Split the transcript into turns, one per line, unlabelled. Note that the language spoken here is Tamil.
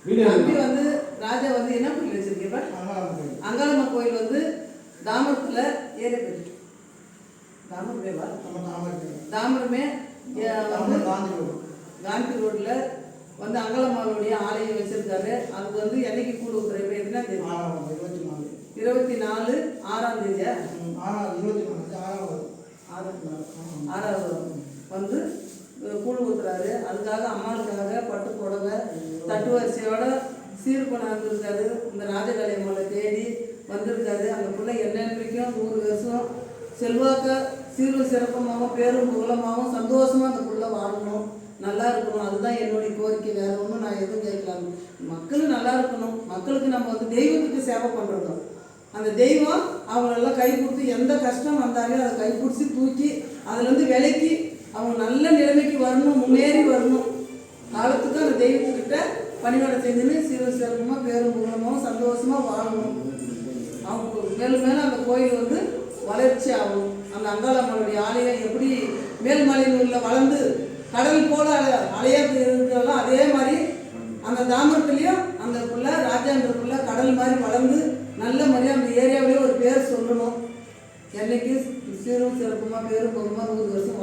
தம்பி வந்து ராஜா வந்து என்ன கோயில் வச்சிருக்கேப்பா? அங்காளம்மா கோயில் வந்து தாமரத்தில் ஏரிய போயிருக்கு. தாமரமேவா? தாமரமே வந்து காந்தி ரோட்டில் வந்து அங்காளம்மாவுடைய ஆலயம் வச்சிருக்காரு. அது வந்து என்னைக்கு கூடு ஊத்துற இப்போ எதுனா தெரியும்? 24 6ஆம் தேதியா? 6வது வந்து கூழ் ஊத்துறாரு. அதுக்காக அம்மாவுக்காக பட்டு புடவை தட்டு வரிசையோட சீர் கொண்டாந்துருக்காரு. இந்த ராஜகலையம்மனை தேடி வந்திருக்காரு. அந்த பிள்ளை என்னென்றைக்கும் 100 வருஷம் செல்வாக்க சீரும் சிறப்பமாகவும் பேரும் புகழமாகவும் சந்தோஷமாக அந்த பிள்ளை வாழணும், நல்லா இருக்கணும். அதுதான் என்னுடைய கோரிக்கை. வேறு ஒன்றும் நான் எதுவும் கேட்கலாம். மக்களும் நல்லா இருக்கணும். மக்களுக்கு நம்ம வந்து தெய்வத்துக்கு சேவை பண்ணுறோம். அந்த தெய்வம் அவங்களெல்லாம் கை கொடுத்து எந்த கஷ்டம் வந்தாலும் அதை கை பிடிச்சி தூக்கி அதுலேருந்து விலைக்கு அவங்க நல்ல நிலைமைக்கு வரணும், முன்னேறி வரணும். காலத்துக்கு அந்த தெய்வத்துக்கிட்ட பணிவிடை செஞ்சுன்னு சீரும் சிறப்புமாக பேரும் புகழமாகவும் சந்தோஷமாக வாழணும். அவங்க மேலும் மேலும் அந்த கோயில் வந்து வளர்ச்சி ஆகணும். அந்த அங்காளம்மனுடைய ஆலயம் எப்படி மேல்மலையில் வளர்ந்து கடல் போல அலையாக இருக்கிறதோ அதே மாதிரி அந்த தாமரத்துலேயும் அந்த பிள்ளை ராஜான்ற பிள்ளை கடல் மாதிரி வளர்ந்து நல்ல மாதிரியாக அந்த ஏரியாவிலேயே ஒரு பேர் சொல்லணும். என்னைக்கு சீரும் சிறப்புமாக பேரும் பொருமா 100 வருஷம்